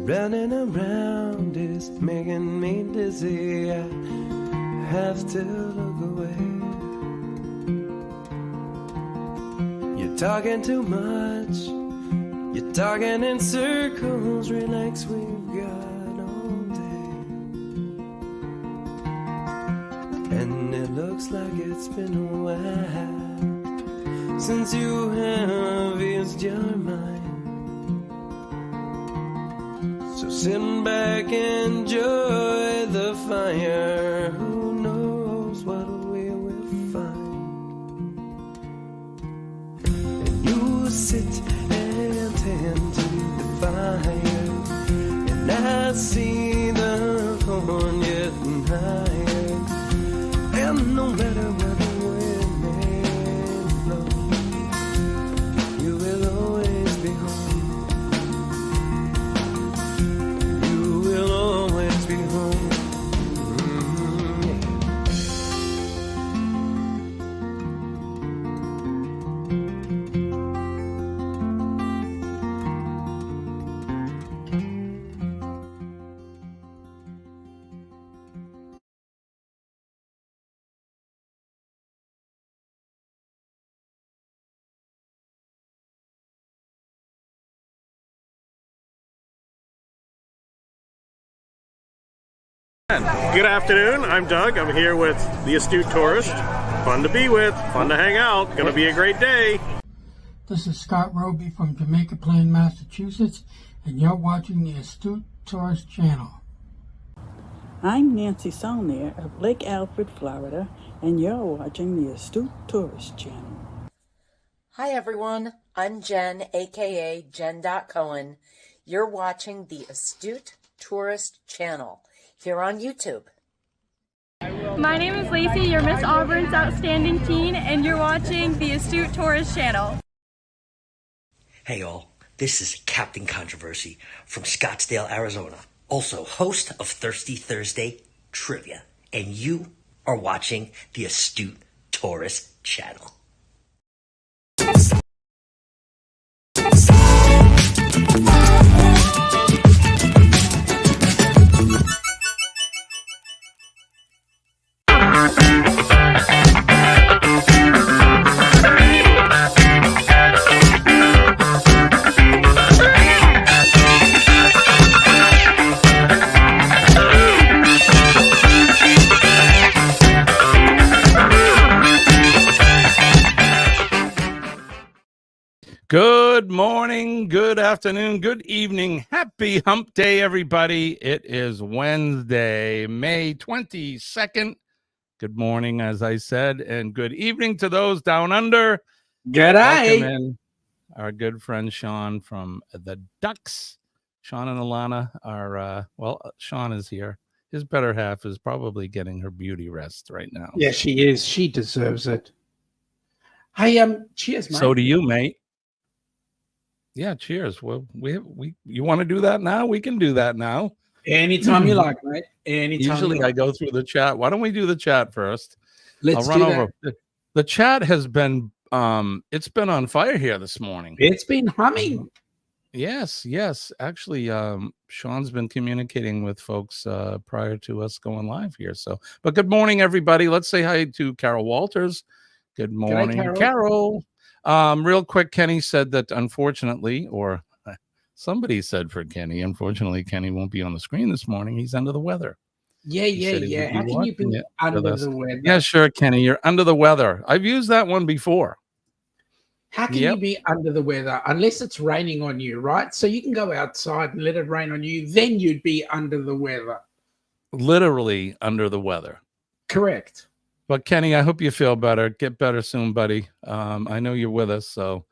Running around is making me dizzy. I have to look away. You're talking too much. You're talking in circles. Relax, we've got all day. And it looks like it's been a while since you have used your mind. So sit back, enjoy the fire. Who knows what we will find? And you sit and tend to the fire, and I see the horn getting higher. And no matter what the wind may blow, you will always be home. Good afternoon, I'm Doug. I'm here with the Astute Tourist. Fun to be with, fun to hang out, gonna be a great day. This is Scott Roby from Jamaica Plain, Massachusetts, and you're watching the Astute Tourist channel. I'm Nancy Saulnier of Lake Alfred, Florida, and you're watching the Astute Tourist channel. Hi everyone, I'm Jen, aka Jen.Cohen. You're watching the Astute Tourist channel here on YouTube. My name is Lacey, your Miss Auburn's Outstanding Teen, and you're watching the Astute Tourist channel. Hey all, this is Captain Controversy from Scottsdale, Arizona, also host of Thirsty Thursday Trivia, and you are watching the Astute Tourist channel. Good morning, good afternoon, good evening. Happy hump day, everybody. It is Wednesday, May 22nd. Good morning, as I said, and good evening to those down under. Good Welcome day. in our good friend Sean from the Ducks. Sean and Alana are, Sean is here. His better half is probably getting her beauty rest right now. Yeah, she is. She deserves it. Hey, cheers, mate. So do you, mate. Yeah, cheers. Well, you want to do that now? We can do that now. Anytime you like, mate. Anytime. Usually I go through the chat. Why don't we do the chat first? Let's I'll run do over. that. The chat has been it's been on fire here this morning. It's been humming. Yes. Actually, Sean's been communicating with folks prior to us going live here. So, but good morning, everybody. Let's say hi to Carol Walters. Good morning, G'day, Carol. Real quick, Kenny said that unfortunately, or somebody said for Kenny, unfortunately, Kenny won't be on the screen this morning. He's under the weather. Yeah. How can you be under the weather? Yeah, sure, Kenny. You're under the weather. I've used that one before. How can you be under the weather unless it's raining on you, right? So you can go outside and let it rain on you. Then you'd be under the weather. Literally under the weather. Correct. But Kenny, I hope you feel better. Get better soon, buddy. I know you're with us, so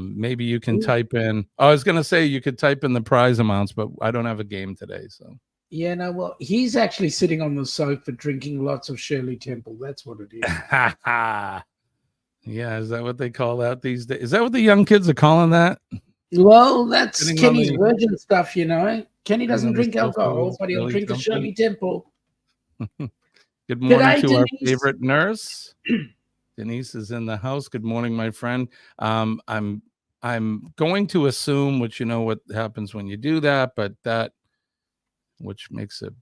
maybe you can type in. I was going to say you could type in the prize amounts, but I don't have a game today, so. Yeah, no, well, he's actually sitting on the sofa drinking lots of Shirley Temple. That's what it is. Yeah, is that what they call that these days? Is that what the young kids are calling that? Well, that's Kenny's virgin stuff, you know. Kenny doesn't drink alcohol, but he'll drink the Shirley Temple. Good morning to our favorite nurse. Denise is in the house. Good morning, my friend. I'm I'm going to assume, which you know what happens when you do that, but that, which makes it,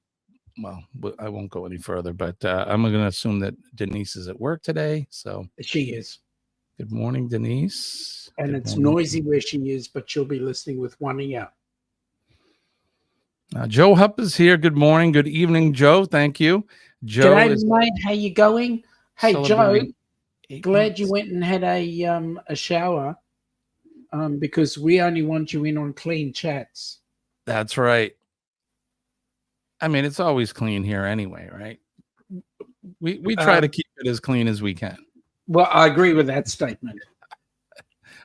well, I won't go any further, but I'm going to assume that Denise is at work today. So She is. Good morning, Denise. And Good it's morning. noisy where she is, but she'll be listening with one ear. Joe Hupp is here. Good morning. Good evening, Joe. Thank you. Joe G'day, is mate. How you going? Hey, Joe. celebrating 8 Glad months. you went and had a shower. Because we only want you in on clean chats. That's right. I mean, it's always clean here anyway, right? We try to keep it as clean as we can. Well, I agree with that statement.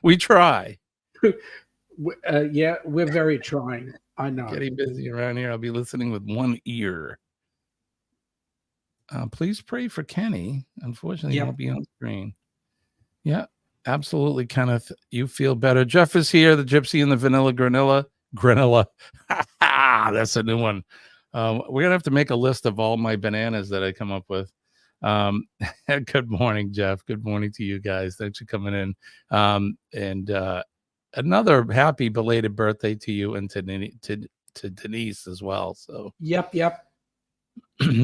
We try. Yeah, we're very trying. I know. Getting busy around here. I'll be listening with one ear. Please pray for Kenny. Unfortunately, he won't be on screen. Yeah, absolutely, Kenneth. You feel better. Jeff is here. The Gypsy and the Vanilla Granola. That's a new one. We're going to have to make a list of all my bananas that I come up with. Good morning, Jeff. Good morning to you guys. Thanks for coming in. And another happy belated birthday to you and to Denise as well. So Yep.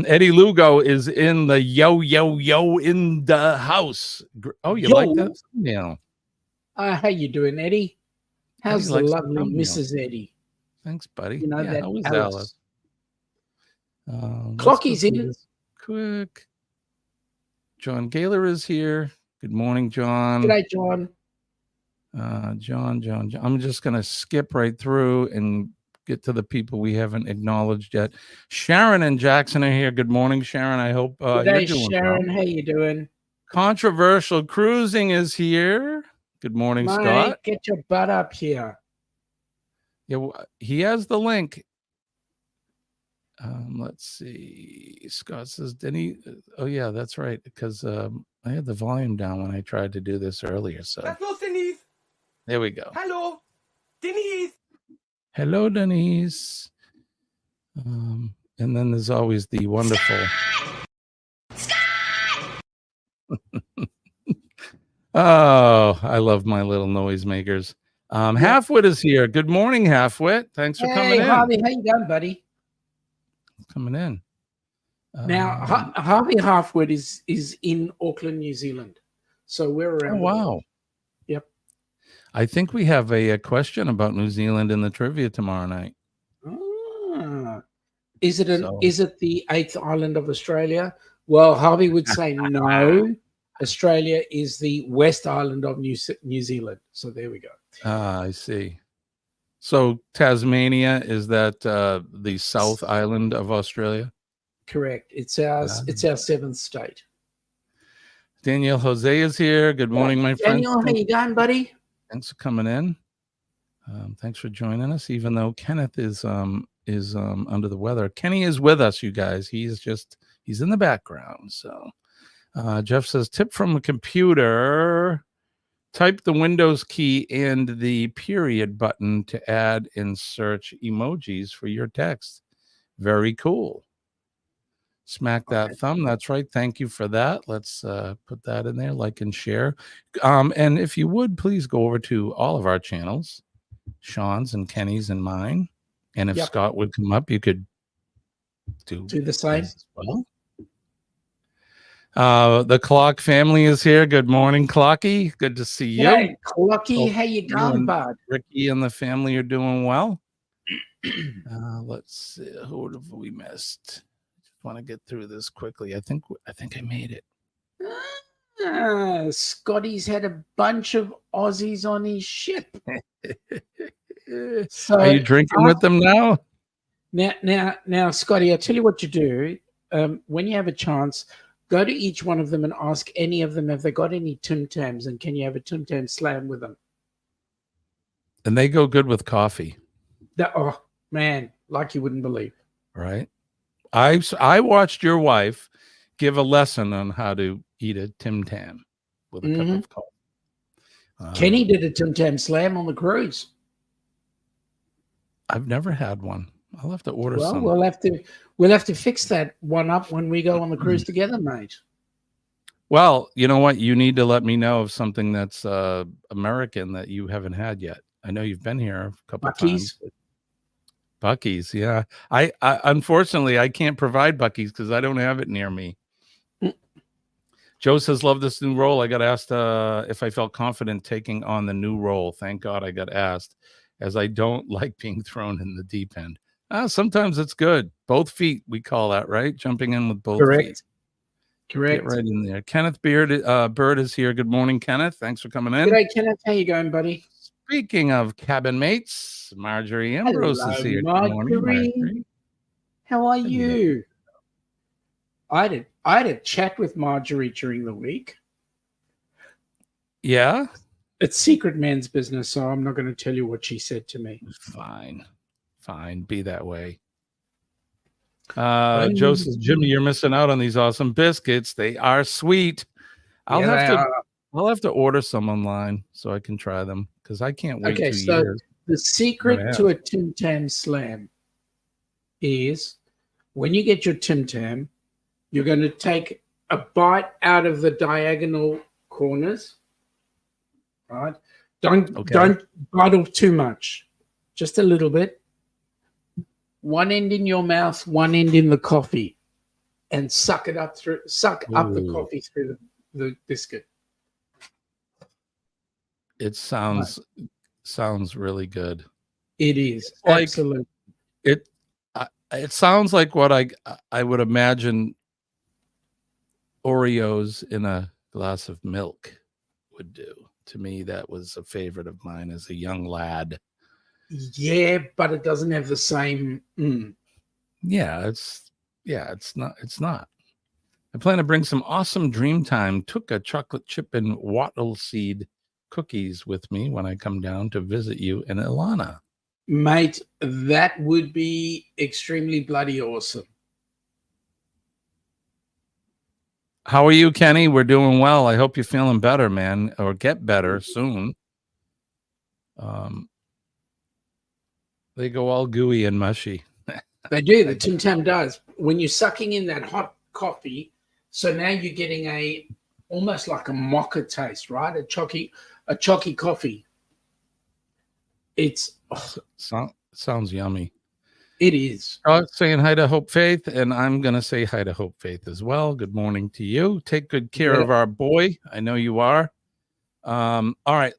Eddie Lugo is in the yo in the house. Oh, you like that? Yeah. How you doing, Eddie? How's the lovely Mrs. Eddie? Thanks, buddy. You know, that how is Alice? Alice? Clocky's in. Quick. John Gaylor is here. Good morning, John. G'day, John. John. I'm just going to skip right through and get to the people we haven't acknowledged yet. Sharon and Jackson are here. Good morning, Sharon. I hope you're doing Sharon. well. How you doing? Controversial Cruising is here. Good morning, Mate, Scott. get your butt up here. Yeah, he has the link. Let's see. Scott says, Denny. Oh, yeah, that's right. Because I had the volume down when I tried to do this earlier. So Denise. there we go. Hello, Denise. Hello, Denise. And then there's always the wonderful. Oh, I love my little noisemakers. Halfwit is here. Good morning, Halfwit. Thanks for coming in. Hey, Harvey, how you going, buddy? Coming in. Now, Harvey Halfwood is in Auckland, New Zealand. So we're around. Oh, wow. Yep. I think we have a question about New Zealand in the trivia tomorrow night. Is it the 8th island of Australia? Well, Harvey would say no. Australia is the West Island of New Zealand. So there we go. I see. So Tasmania, is that the South Island of Australia? Correct. It's our 7th state. Daniel Jose is here. Good morning, my friend. Daniel, how you going, buddy? Thanks for coming in. Thanks for joining us, even though Kenneth is under the weather. Kenny is with us, you guys. He's in the background. So Jeff says, tip from a computer. Type the Windows key and the period button to add and search emojis for your text. Very cool. Smack that thumb. That's right. Thank you for that. Let's put that in there, like and share. And if you would, please go over to all of our channels, Sean's and Kenny's and mine. And if Scott would come up, you could do the same as well. The Clock family is here. Good morning, Clocky. Good to see you. Hey, Clocky, how you going, bud? Ricky and the family are doing well. Let's see. Who have we missed? Just want to get through this quickly. I think I made it. Scotty's had a bunch of Aussies on his ship. So are you drinking with them now? Now, Scotty, I'll tell you what you do. When you have a chance, go to each one of them and ask any of them if they got any Tim Tams, and can you have a Tim Tam slam with them? And they go good with coffee. Oh man, like you wouldn't believe. Right. I watched your wife give a lesson on how to eat a Tim Tam with a cup of coffee. Kenny did a Tim Tam slam on the cruise. I've never had one. I'll have to order some. We'll have to fix that one up when we go on the cruise together, mate. Well, you know what? You need to let me know of something that's American that you haven't had yet. I know you've been here a couple Buc-ee's. times. Buc-ee's, yeah. I unfortunately I can't provide Buc-ee's because I don't have it near me. Joe says, love this new role. I got asked if I felt confident taking on the new role. Thank God I got asked, as I don't like being thrown in the deep end. Sometimes it's good. Both feet, we call that, right? Jumping in with both feet. Correct. Get right in there. Kenneth Bird is here. Good morning, Kenneth. Thanks for coming in. G'day, Kenneth. How you going, buddy? Speaking of cabin mates, Marjorie Ambrose is here. Marjorie. Good morning, Marjorie. How are you? I had a chat with Marjorie during the week. Yeah? It's secret man's business, so I'm not going to tell you what she said to me. Fine. Be that way. Joe says, Jimmy, you're missing out on these awesome biscuits. They are sweet. I'll have to order some online so I can try them because I can't wait 2 years. The secret to a Tim Tam Slam is when you get your Tim Tam, you're going to take a bite out of the diagonal corners. Right? Don't bite off too much. Just a little bit. One end in your mouth, one end in the coffee, and suck up the coffee through the biscuit. It sounds really good. It is like, absolutely. It sounds like what I would imagine Oreos in a glass of milk would do. To me, that was a favorite of mine as a young lad. Yeah, but it doesn't have the same. Yeah, it's not. I plan to bring some awesome Dreamtime Tuka chocolate chip and wattle seed cookies with me when I come down to visit you in Ilana. Mate, that would be extremely bloody awesome. How are you, Kenny? We're doing well. I hope you're feeling better, man, or get better soon. They go all gooey and mushy. They do. The Tim Tam does. When you're sucking in that hot coffee, so now you're getting almost like a mocha taste, right? A chalky coffee. It's sounds yummy. It is. Saying hi to Hope Faith, and I'm going to say hi to Hope Faith as well. Good morning to you. Take good care of our boy. I know you are. All right.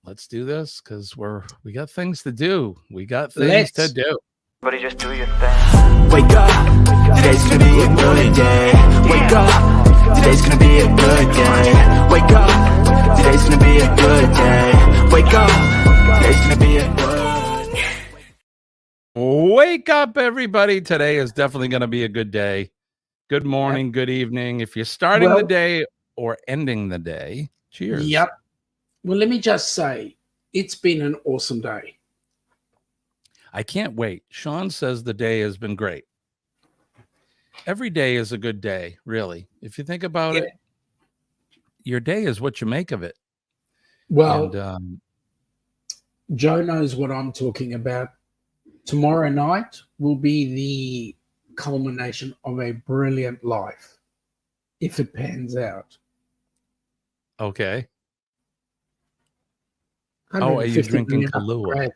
Let's do this because we got things to do. We got things to do. Everybody just do your thing. Wake up. Today's going to be a good day. Wake up. Today's going to be a good day. Wake up. Today's going to be a good day. Wake up. Today's going to be a good. Wake up, everybody. Today is definitely going to be a good day. Good morning, good evening. If you're starting the day or ending the day, cheers. Yep. Well, let me just say, it's been an awesome day. I can't wait. Sean says the day has been great. Every day is a good day, really. If you think about it, your day is what you make of it. Well, Joe knows what I'm talking about. Tomorrow night will be the culmination of a brilliant life, if it pans out. Okay. Oh, are you drinking Kahlua?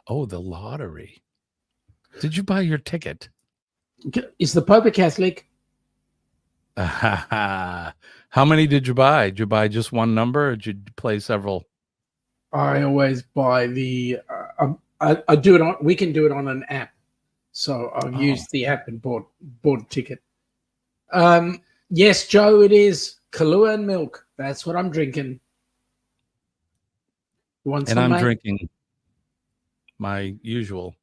Oh, the lottery. Did you buy your ticket? Is the Pope a Catholic? How many did you buy? Did you buy just one number or did you play several? I always buy the... I do it on. We can do it on an app, so I've used the app and bought a ticket. Yes, Joe, it is Kahlua and milk. That's what I'm drinking. You want some, and I'm mate? Drinking my usual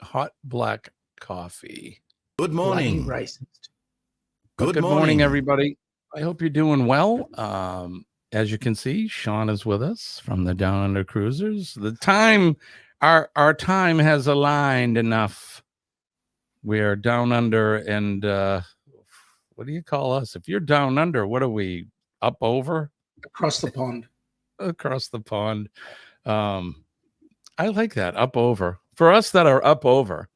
hot black coffee. Good morning. Racist. Good morning, everybody. I hope you're doing well. As you can see, Sean is with us from the Down Under Cruisers. The time, our time has aligned enough. We're down under, and what do you call us? If you're down under, what are we? Up over? Across the pond. Across the pond. I like that. Up over. For us that are up over,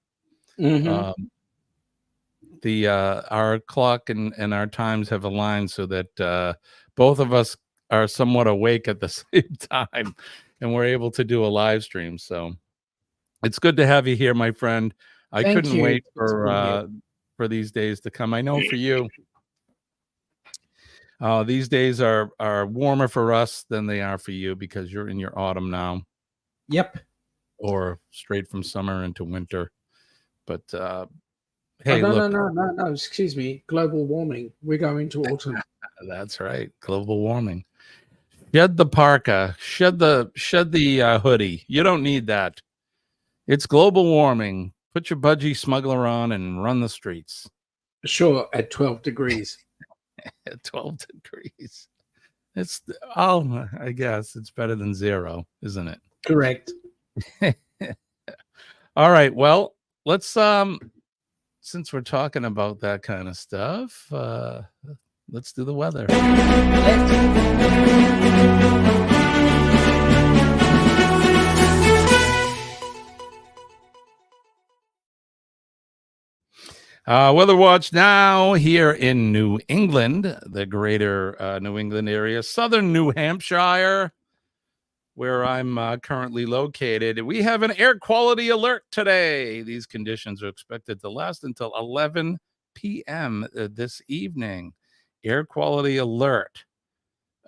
the our clock and our times have aligned so that both of us are somewhat awake at the same time, and we're able to do a live stream. So it's good to have you here, my friend. I Thank couldn't you. wait It's been for these days to come. I know for you, these days are warmer for us than they are for you because you're in your autumn now. Yep. Or straight from summer into winter. But hey, no, look. no. Excuse me. Global warming. We're going to autumn. That's right. Global warming. Shed the parka. Shed the hoodie. You don't need that. It's global warming. Put your budgie smuggler on and run the streets. Sure, at 12 degrees. At 12 degrees. I guess it's better than 0, isn't it? Correct. All right. Well, let's since we're talking about that kind of stuff, let's do the weather. Weather watch now here in New England, the greater New England area, southern New Hampshire, where I'm currently located. We have an air quality alert today. These conditions are expected to last until 11 p.m. This evening. Air quality alert.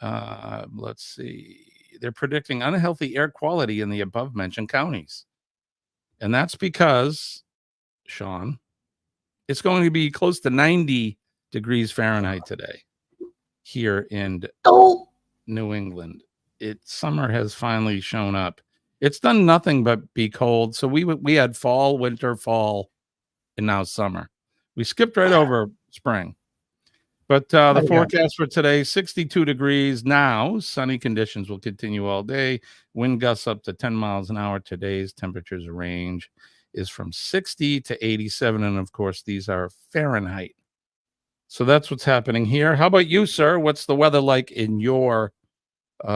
Let's see. They're predicting unhealthy air quality in the above-mentioned counties. And that's because, Sean, it's going to be close to 90 degrees Fahrenheit today here in New England. Summer has finally shown up. It's done nothing but be cold. So we had fall, winter, fall, and now summer. We skipped right over spring. But the forecast for today, 62 degrees now. Sunny conditions will continue all day. Wind gusts up to 10 miles an hour. Today's temperatures range is from 60 to 87. And of course, these are Fahrenheit. So that's what's happening here. How about you, sir? What's the weather like in your we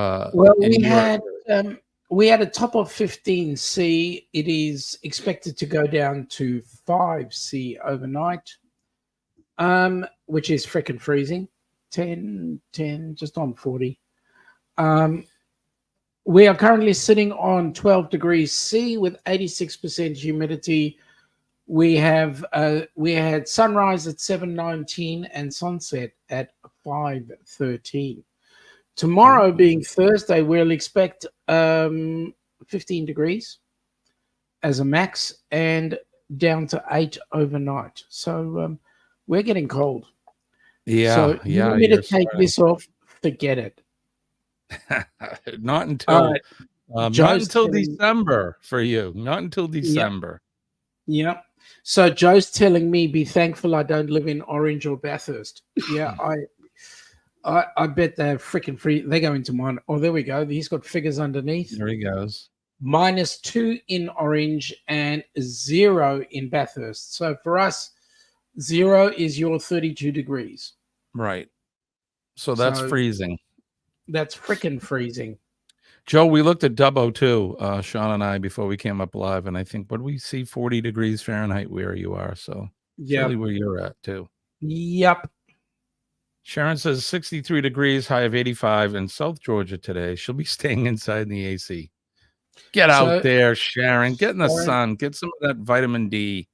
had a top of 15 C. It is expected to go down to 5 C overnight, which is freaking freezing. 10, just on 40. We are currently sitting on 12 degrees C with 86% humidity. We had sunrise at 7:19 and sunset at 5:13. Tomorrow, being Thursday, we'll expect 15 degrees as a max and down to 8 overnight. So we're getting cold. Yeah. So you want me to take this off? Forget it. Not until December for you. Not until December. Yep. So Joe's telling me, be thankful I don't live in Orange or Bathurst. Yeah, I bet they're freaking free. They go into mine. Oh, there we go. He's got figures underneath. There he goes. -2 in Orange and 0 in Bathurst. So for us, 0 is your 32 degrees. Right. So that's freezing. That's freaking freezing. Joe, we looked at Dubbo too, Sean and I, before we came up live, and I think, what do we see? 40 degrees Fahrenheit where you are. So really where you're at too. Yep. Sharon says 63 degrees, high of 85 in South Georgia today. She'll be staying inside in the AC. Get out there, Sharon. Get in the sun. Get some of that vitamin D.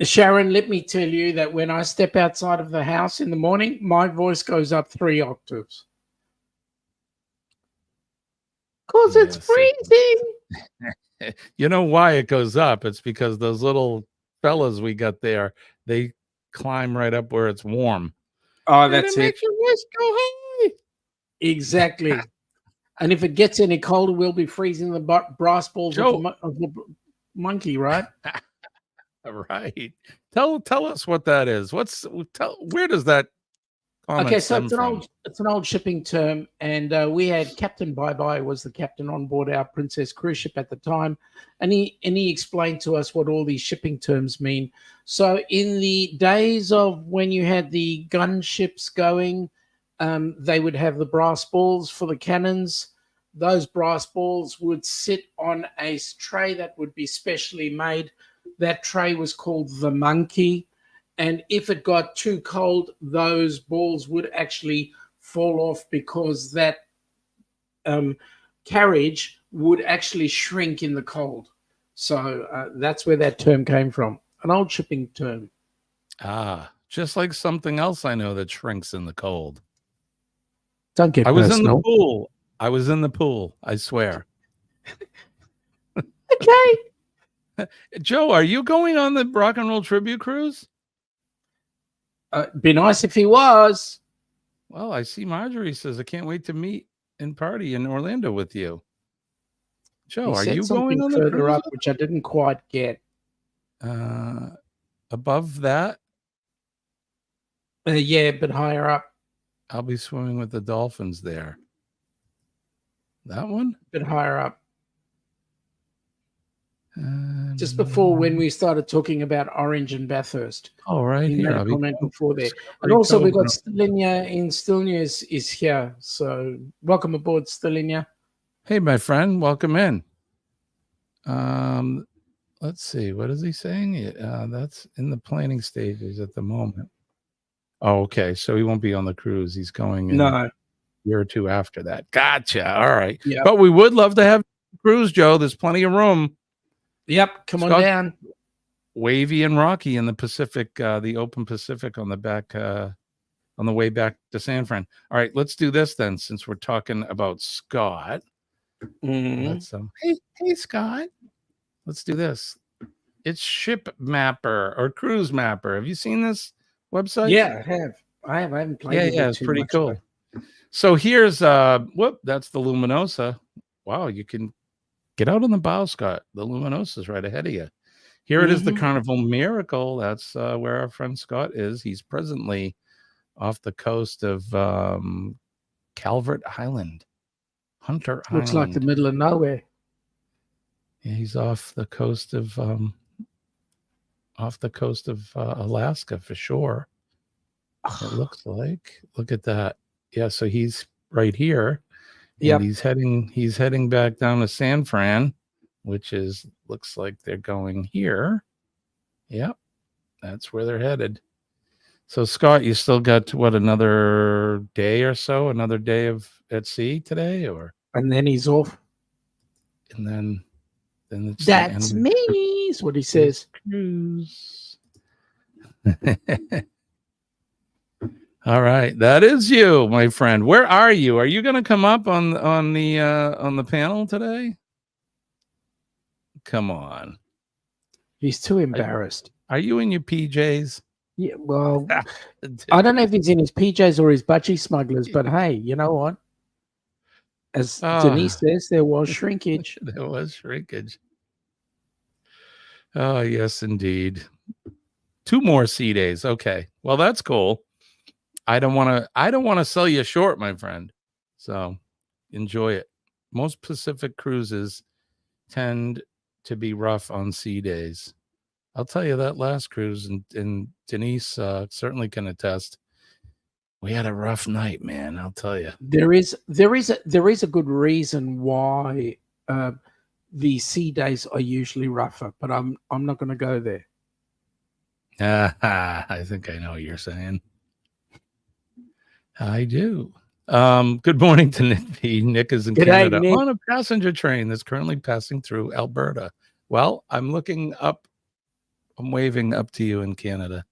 Sharon, let me tell you that when I step outside of the house in the morning, my voice goes up 3 octaves. Because it's freezing. You know why it goes up? It's because those little fellas we got there, they climb right up where it's warm. Oh, that's it. Makes your voice go high. Exactly. And if it gets any colder, we'll be freezing the brass balls of the monkey, right? Right. Tell us what that is. Where does that comment stem from? It's an old shipping term, and we had Captain Bye-Bye was the captain on board our Princess cruise ship at the time, and he explained to us what all these shipping terms mean. So in the days of when you had the gunships going, they would have the brass balls for the cannons. Those brass balls would sit on a tray that would be specially made. That tray was called the monkey, And if it got too cold, those balls would actually fall off because that carriage would actually shrink in the cold. So that's where that term came from, an old shipping term. Ah, just like something else I know that shrinks in the cold. Don't get personal. was in the pool. I was in the pool, I swear. Okay. Joe, are you going on the Rock and Roll Tribute Cruise? Be nice if he was. Well, I see Marjorie says, I can't wait to meet and party in Orlando with you. Joe, are you going on the further cruise? up, which I didn't quite get. Above that? Yeah, but higher up. I'll be swimming with the dolphins there. That one? Bit higher up. Just before when we started talking about Orange and Bathurst. Oh, right in here. that comment before there. And also we got Stelinia in Stelinia is here. So welcome aboard, Stelinia. Hey, my friend, welcome in. Let's see. What is he saying? That's in the planning stages at the moment. Oh, okay. So he won't be on the cruise. He's going in a year or two after that. Gotcha. All right. Yep. But we would love to have a cruise, Joe. There's plenty of room. Yep. Come on down. Wavy and rocky in the Pacific, the open Pacific on the back, on the way back to San Fran. All right, let's do this then, since we're talking about Scott. Let's, hey, Scott. Let's do this. It's Ship Mapper or Cruise Mapper. Have you seen this website? Yeah, I have. I haven't played it. Yeah, it's pretty cool. So here's that's the Luminosa. Wow, you can get out on the bow, Scott. The Luminosa's right ahead of you. Here it is, the Carnival Miracle. That's where our friend Scott is. He's presently off the coast of Calvert Island, Hunter Island. Looks like the middle of nowhere. Yeah, he's off the coast of Alaska for sure. It looks like. Look at that. Yeah, so he's right here. Yeah, he's heading back down to San Fran, which looks like they're going here. Yep, that's where they're headed. So Scott, you still got another day or so, another day at sea today, and then he's off. And then it's that's me, is what he says. Cruise. All right, that is you, my friend. Where are you? Are you going to come up on the panel today? Come on. He's too embarrassed. Are you in your PJs? Yeah, well, I don't know if he's in his PJs or his budgie smugglers, but hey, you know what? As Denise says, there was shrinkage. There was shrinkage. Oh, yes, indeed. 2 more sea days. Okay. Well, that's cool. I don't want to sell you short, my friend. So enjoy it. Most Pacific cruises tend to be rough on sea days. I'll tell you that last cruise, and Denise certainly can attest. We had a rough night, man. I'll tell you. There is a good reason why the sea days are usually rougher, but I'm not going to go there. I think I know what you're saying. I do. Good morning to Nick P. Nick is in Canada on a passenger train that's currently passing through Alberta. Well, I'm looking up. I'm waving up to you in Canada.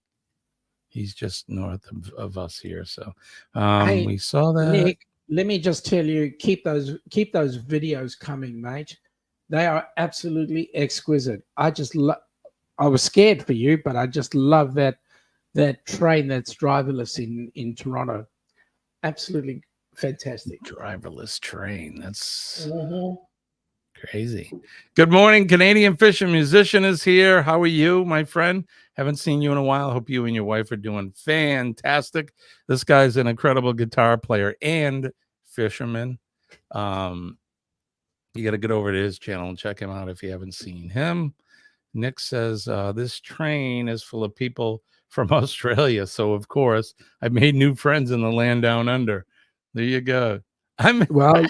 He's just north of us here. So hey, we saw that. Nick, let me just tell you, keep those videos coming, mate. They are absolutely exquisite. I was scared for you, but I just love that train that's driverless in Toronto. Absolutely fantastic. Driverless train. That's crazy. Good morning. Canadian Fish and Musician is here. How are you, my friend? Haven't seen you in a while. Hope you and your wife are doing fantastic. This guy's an incredible guitar player and fisherman. You got to get over to his channel and check him out if you haven't seen him. Nick says, this train is full of people from Australia. So, of course, I made new friends in the land down under. There you go. Well,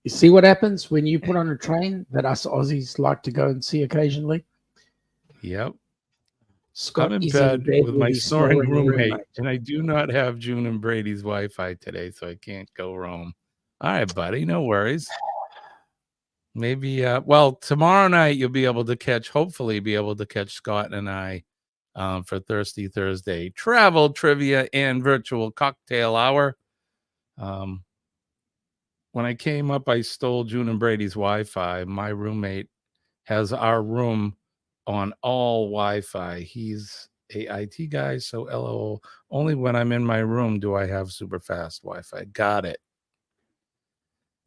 you see what happens when you put on a train that us Aussies like to go and see occasionally? Yep. Scott I'm in is bed with my his snoring snoring roommate, and I do not have June and Brady's Wi-Fi today, so I can't go roam. All right, buddy, no worries. Maybe, well, tomorrow night you'll be able to catch, hopefully be able to catch Scott and I for Thirsty Thursday travel trivia and virtual cocktail hour. When I came up, I stole June and Brady's Wi-Fi. My roommate has our room on all Wi-Fi. He's a IT guy, so LOL. Only when I'm in my room do I have super fast Wi-Fi. Got it.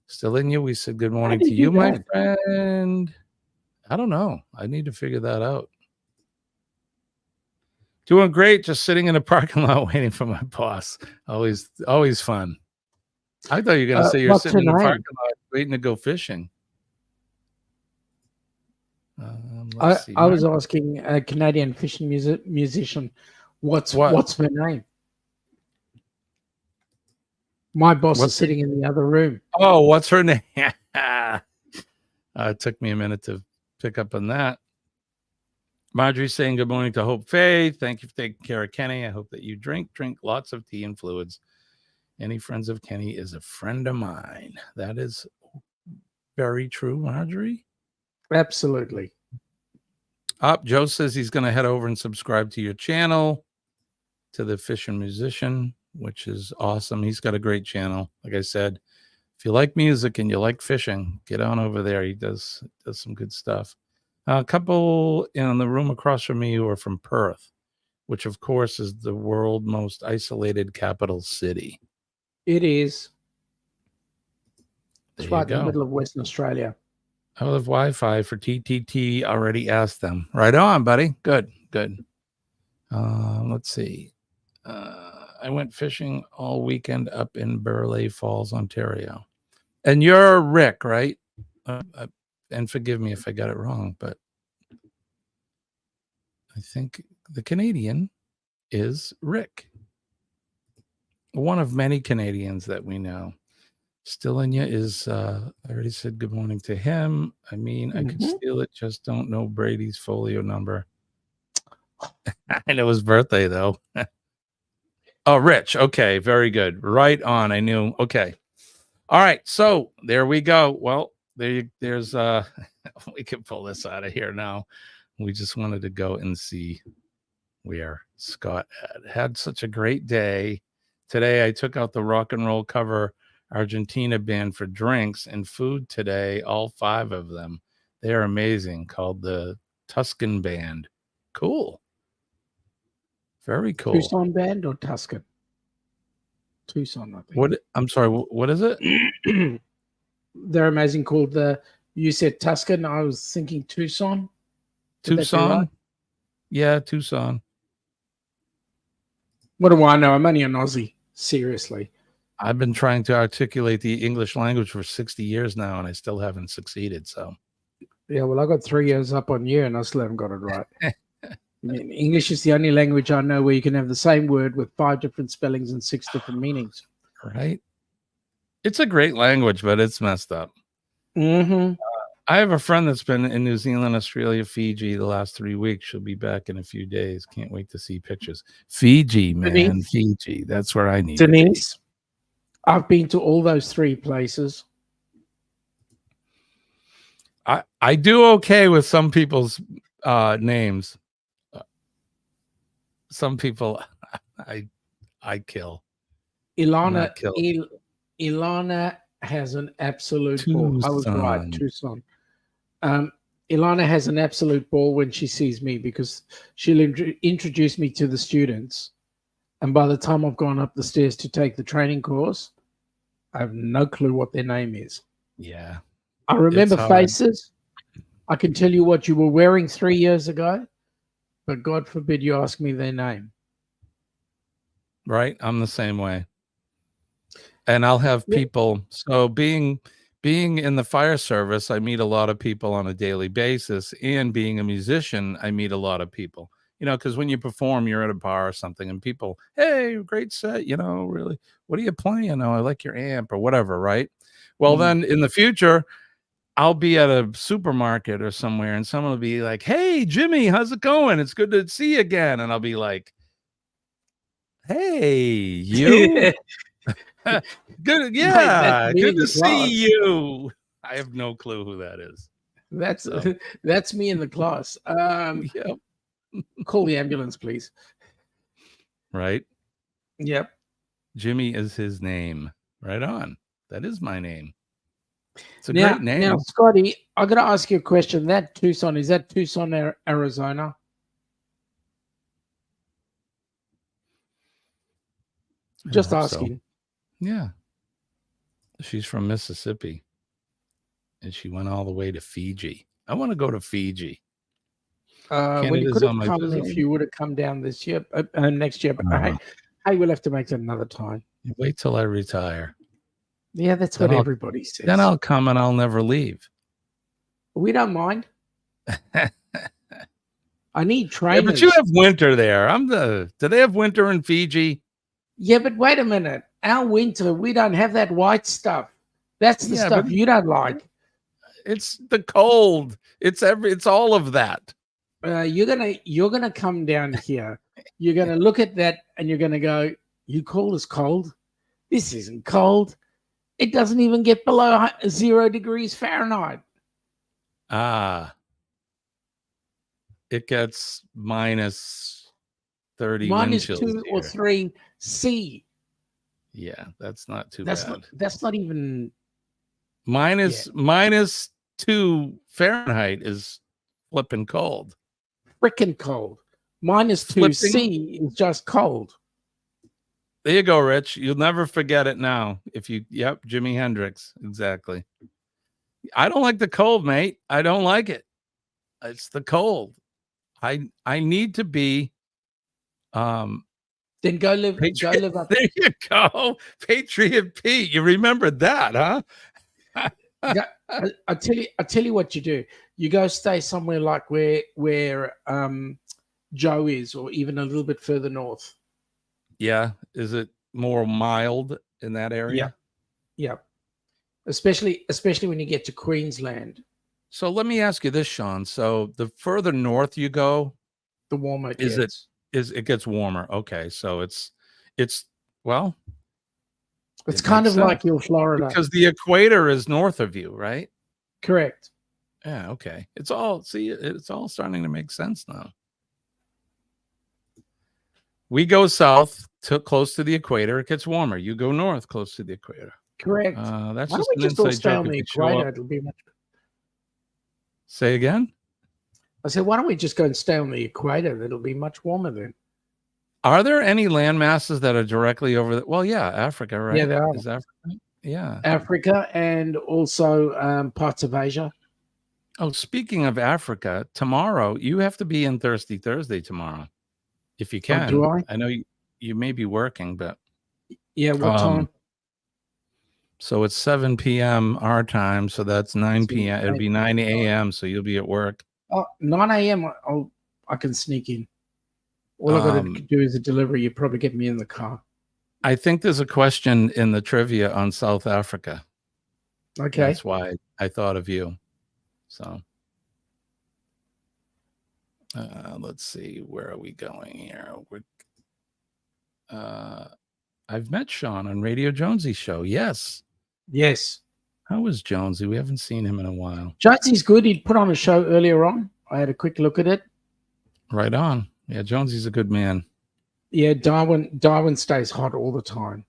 Still in you? We said good morning to you, my friend. I don't know. I need to figure that out. Doing great. Just sitting in the parking lot waiting for my boss. Always fun. I thought you were going to say you're sitting in the parking lot waiting to go fishing. I was asking a Canadian fishing musician, what's her name? My boss is sitting in the other room. Oh, what's her name? It took me a minute to pick up on that. Marjorie's saying good morning to Hope Faith. Thank you for taking care of Kenny. I hope that you drink lots of tea and fluids. Any friends of Kenny is a friend of mine. That is very true, Marjorie. Absolutely. Joe says he's going to head over and subscribe to your channel, to the Fish and Musician, which is awesome. He's got a great channel. Like I said, if you like music and you like fishing, get on over there. He does some good stuff. A couple in the room across from me who are from Perth, which of course is the world's most isolated capital city. It is. It's right in the middle of Western Australia. I have Wi-Fi for TTT. Already asked them. Right on, buddy. Good. Let's see. I went fishing all weekend up in Bentleigh Falls, Ontario. And you're Rick, right? And forgive me if I got it wrong, but I think the Canadian is Rick. One of many Canadians that we know. Stillinya is, I already said good morning to him. I mean, I could steal it, just don't know Brady's folio number. I know his birthday, though. Oh, Rich. Okay, very good. Right on. I knew. Okay. All right. So there we go. Well, there's we can pull this out of here now. We just wanted to go and see where Scott had such a great day. Today, I took out the rock and roll cover Argentina band for drinks and food today, all 5 of them. They're amazing, called the Tuscan Band. Cool. Very cool. Tucson Band or Tuscan? Tucson, I think. What? I'm sorry, what is it? They're amazing, called you said Tuscan. I was thinking Tucson. Tucson? Right? Yeah, Tucson. What do I know? I'm only an Aussie. Seriously. I've been trying to articulate the English language for 60 years now, and I still haven't succeeded. So, yeah, well, I got 3 years up on you, and I still haven't got it right. I mean, English is the only language I know where you can have the same word with 5 different spellings and 6 different meanings. Right? It's a great language, but it's messed up. Mm-hmm. I have a friend that's been in New Zealand, Australia, Fiji the last 3 weeks. She'll be back in a few days. Can't wait to see pictures. Fiji, man. Denise. Fiji. That's where I need Denise. I've been to all those 3 places. I do okay with some people's names. Some people I kill. Ilana has an absolute ball. I was right, Tucson. Ilana has an absolute ball when she sees me because she'll introduce me to the students. And by the time I've gone up the stairs to take the training course, I have no clue what their name is. Yeah. I remember faces. I can tell you what you were wearing 3 years ago, but God forbid you ask me their name. Right. I'm the same way. And I'll have people. So being in the fire service, I meet a lot of people on a daily basis. And being a musician, I meet a lot of people. You know, because when you perform, you're at a bar or something, and people, hey, great set, you know, really, what are you playing? Oh, I like your amp or whatever, right? Well, then in the future, I'll be at a supermarket or somewhere, and someone will be like, "Hey, Jimmy, how's it going? It's good to see you again." And I'll be like, "Hey, you." Good, Mate, that's yeah, me good in to the see class. you. I have no clue who that is. That's So. that's me in the class. Yep. Call the ambulance, please. Right. Yep. Jimmy is his name. Right on. That is my name. It's a Now, great name. now, Scotty, I got to ask you a question. That Tucson, is that Tucson, Arizona? Just asking. So. Yeah. She's from Mississippi. And she went all the way to Fiji. I want to go to Fiji. When you could have come, if you would have come down this year, next year. But hey, we'll have to make it another time. Wait till I retire. Yeah, that's what everybody says. Then I'll come and I'll never leave. We don't mind. I need trainers. Yeah, but you have winter there. Do they have winter in Fiji? Yeah, but wait a minute. Our winter, we don't have that white stuff. That's the stuff you don't like. It's the cold. It's all of that. You're gonna come down here. You're gonna look at that and you're gonna go, "You call this cold? This isn't cold. It doesn't even get below 0 degrees Fahrenheit." It gets minus 30 minus wind chills 2 or 3 C. Yeah, that's not too bad. That's not even minus 2 Fahrenheit is flipping cold. Freaking cold. Minus 2 C is just cold. There you go, Rich. You'll never forget it now. Yep, Jimi Hendrix. Exactly. I don't like the cold, mate. I don't like it. It's the cold. I need to be then go live up. There you go. Patriot Pete. You remembered that, huh? I tell you what you do. You go stay somewhere like where Joe is, or even a little bit further north. Yeah. Is it more mild in that area? Yeah. Especially when you get to Queensland. So let me ask you this, Sean. So the further north you go, the warmer it gets. It gets warmer. Okay. So it's kind of like your Florida. Because the equator is north of you, right? Correct. Yeah, okay. It's all starting to make sense now. We go south close to the equator, it gets warmer. You go north close to the equator. Correct. That's Why just don't we an just all inside stay joke. on the equator? It'll be much. Say again? I said, why don't we just go and stay on the equator? It'll be much warmer then. Are there any land masses that are directly over the? Well, yeah, Africa, right? Yeah, there are. Is Africa? Yeah. Africa and also parts of Asia. Oh, speaking of Africa, tomorrow you have to be in Thirsty Thursday tomorrow, if you can. Oh, do I? I know you may be working, but yeah, what time? So it's 7 p.m. our time, so that's 9 p.m. It'll be 9 a.m. So you'll be at work. Oh, 9 a.m. I can sneak in. All I got to do is a delivery. You probably get me in the car. I think there's a question in the trivia on South Africa. Okay. That's why I thought of you. So let's see. Where are we going here? I've met Sean on Radio Jonesy's show. Yes. How is Jonesy? We haven't seen him in a while. Jonesy's good. He put on a show earlier on. I had a quick look at it. Right on. Yeah, Jonesy's a good man. Yeah, Darwin stays hot all the time.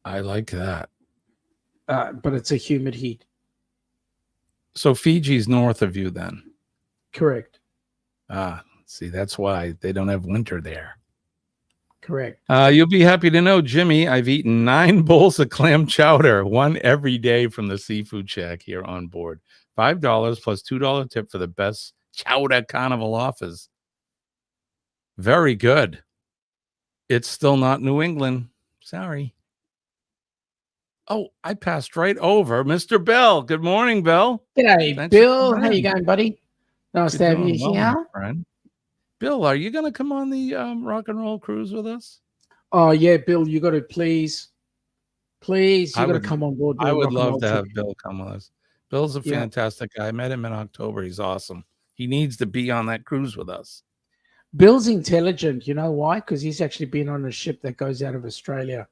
I like that. But it's a humid heat. So Fiji's north of you then? Correct. See, that's why they don't have winter there. Correct. You'll be happy to know, Jimmy, I've eaten 9 bowls of clam chowder, one every day from the Seafood Shack here on board. $5 plus $2 tip for the best chowder carnival offers. Very good. It's still not New England. Sorry. Oh, I passed right over Mr. Bell. Good morning, Bell. G'day, Thanks Bill. How you going, buddy? Nice to have you well, here. Friend. Bill, are you going to come on the rock and roll cruise with us? Oh, yeah, Bill, you got to please, you got to come on board. I would love to have Bill come with us. Bill's a Yeah. fantastic guy. I met him in October. He's awesome. He needs to be on that cruise with us. Bill's intelligent. You know why? Because he's actually been on a ship that goes out of Australia.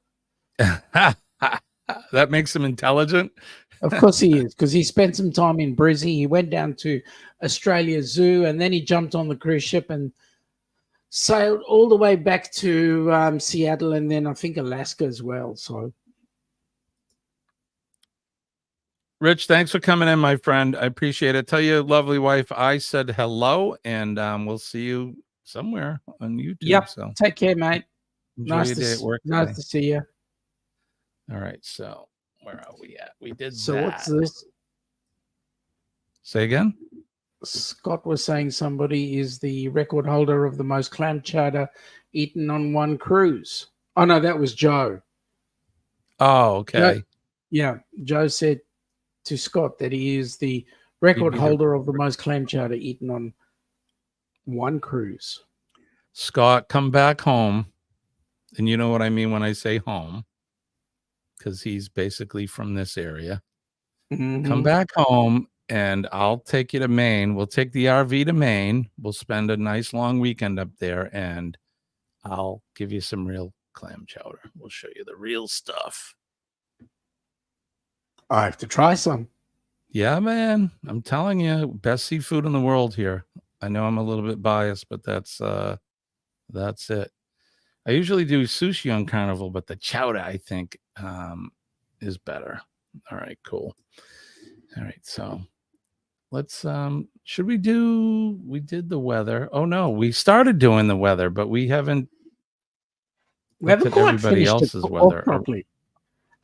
That makes him intelligent. Of course he is, because he spent some time in Brizzy. He went down to Australia Zoo, and then he jumped on the cruise ship and sailed all the way back to Seattle, and then I think Alaska as well. So, Rich, thanks for coming in, my friend. I appreciate it. Tell your lovely wife I said hello, and we'll see you somewhere on YouTube. Yep. So take care, mate. enjoy your day at work. Nice to see you. All right. So where are we at? We did So that. what's this? Say again? Scott was saying somebody is the record holder of the most clam chowder eaten on one cruise. Oh, no, that was Joe. Oh, okay. Joe said to Scott that he is the record holder of the most clam chowder eaten on one cruise. Scott, come back home. And you know what I mean when I say home, because he's basically from this area. Mm-hmm. Come back home and I'll take you to Maine. We'll take the RV to Maine. We'll spend a nice long weekend up there, and I'll give you some real clam chowder. We'll show you the real stuff. I have to try some. Yeah, man. I'm telling you, best seafood in the world here. I know I'm a little bit biased, but that's it. I usually do sushi on Carnival, but the chowder, I think, is better. All right, cool. All right, so let's should we did the weather. Oh no, we started doing the weather, but we haven't quite everybody else's weather properly.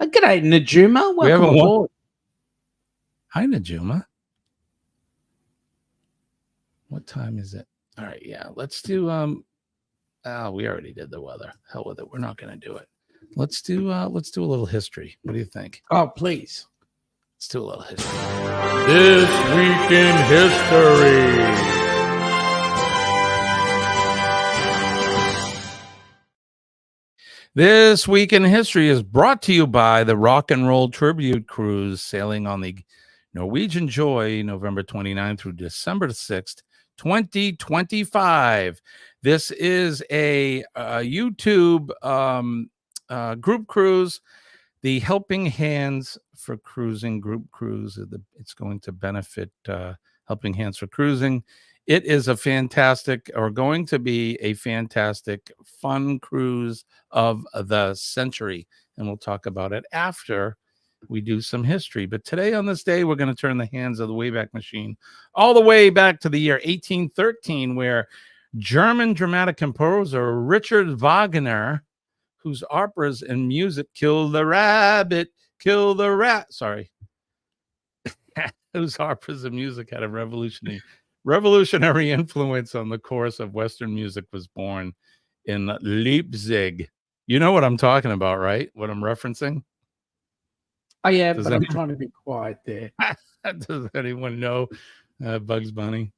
G'day, Najuma. Welcome aboard. Hi, Najuma. What time is it? All right, yeah. Let's do we already did the weather. Hell with it. We're not gonna do it. Let's do a little history. What do you think? Oh, please. Let's do a little history. This week in history. This week in history is brought to you by the Rock and Roll Tribute Cruise, sailing on the Norwegian Joy, November 29th through December 6th, 2025. This is a YouTube group cruise, the Helping Hands for Cruising group cruise. It's going to benefit Helping Hands for Cruising. It is going to be a fantastic, fun cruise of the century. And we'll talk about it after we do some history. But today on this day, we're going to turn the hands of the Wayback Machine all the way back to the year 1813, where German dramatic composer Richard Wagner, whose operas and music Kill the Rabbit, Kill the Rat, sorry, whose operas and music had a revolutionary influence on the course of Western music, was born in Leipzig. You know what I'm talking about, right? What I'm referencing? Oh, yeah, but I'm trying to be quiet there. Does anyone know Bugs Bunny?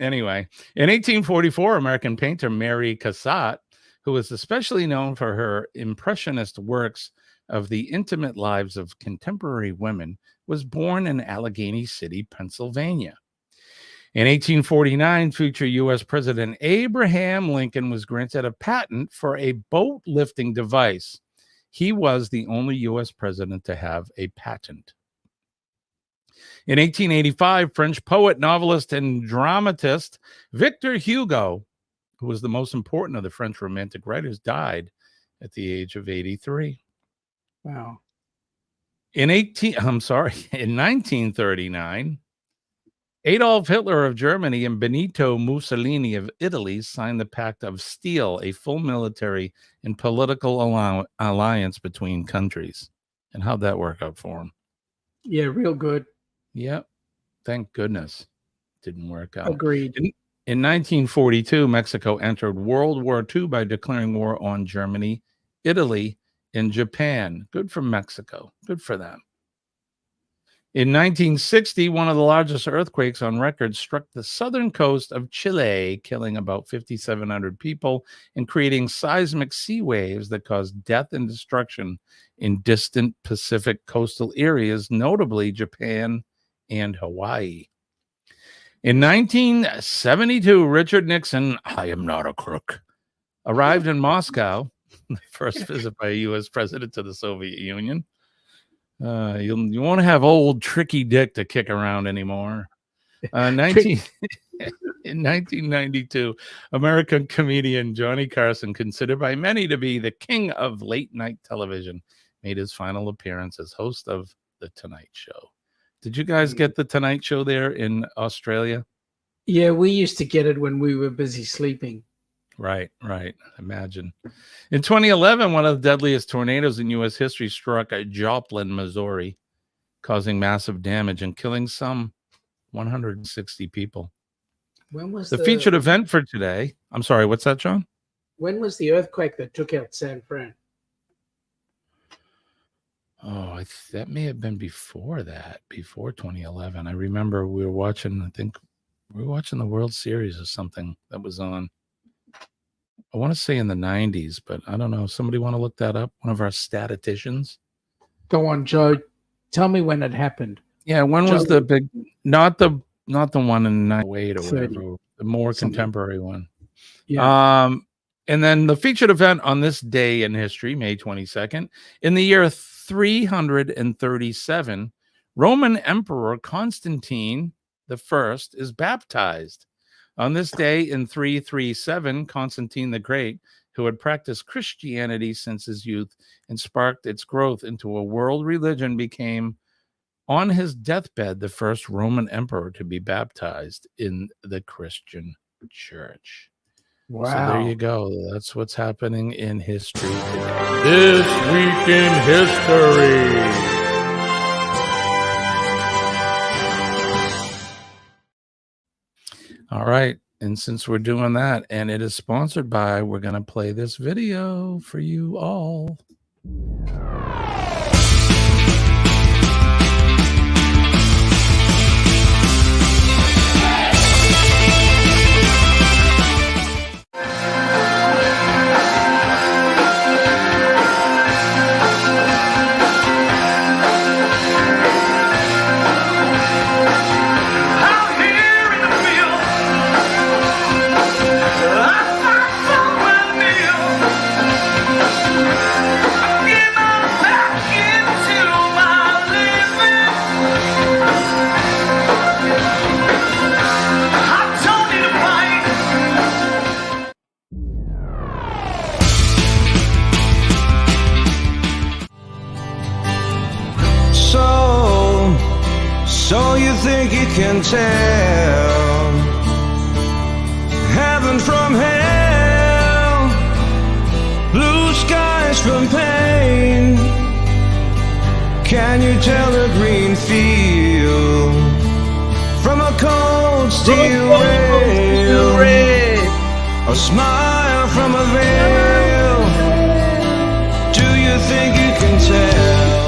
Anyway, in 1844, American painter Mary Cassatt, who was especially known for her impressionist works of the intimate lives of contemporary women, was born in Allegheny City, Pennsylvania. In 1849, future U.S. President Abraham Lincoln was granted a patent for a boat lifting device. He was the only U.S. president to have a patent. In 1885, French poet, novelist, and dramatist Victor Hugo, who was the most important of the French Romantic writers, died at the age of 83. Wow. In 1939, Adolf Hitler of Germany and Benito Mussolini of Italy signed the Pact of Steel, a full military and political alliance between countries. And how'd that work out for them? Yeah, real good. Yep. Thank goodness. Didn't work out. Agreed. In 1942, Mexico entered World War II by declaring war on Germany, Italy, and Japan. Good for Mexico. Good for them. In 1960, one of the largest earthquakes on record struck the southern coast of Chile, killing about 5,700 people and creating seismic sea waves that caused death and destruction in distant Pacific coastal areas, notably Japan and Hawaii. In 1972, Richard Nixon, I am not a crook, arrived in Moscow, the first visit by a U.S. president to the Soviet Union. You won't have old Tricky Dick to kick around anymore. In 1992, American comedian Johnny Carson, considered by many to be the king of late-night television, made his final appearance as host of The Tonight Show. Did you guys get The Tonight Show there in Australia? Yeah, we used to get it when we were busy sleeping. Right. Imagine. In 2011, one of the deadliest tornadoes in U.S. history struck Joplin, Missouri, causing massive damage and killing some 160 people. When was the featured event for today? I'm sorry, what's that, John? When was the earthquake that took out San Fran? Oh, that may have been before that, before 2011. I remember we were watching, the World Series or something that was on. I want to say in the 90s, but I don't know. Somebody want to look that up? One of our statisticians? Go on, Joe. Tell me when it happened. Yeah, when was the big, not the one in 98 or whatever, the more contemporary one. Yeah. And then the featured event on this day in history, May 22nd, in the year 337, Roman Emperor Constantine I is baptized. On this day in 337, Constantine the Great, who had practiced Christianity since his youth and sparked its growth into a world religion, became, on his deathbed, the first Roman emperor to be baptized in the Christian church. Wow. So there you go. That's what's happening in history today. This week in history. All right. And since we're doing that, and it is sponsored by, we're going to play this video for you all. So you think you can tell heaven from hell, blue skies from pain? Can you tell a green field from a cold steel rail, a smile from a veil? Do you think you can tell?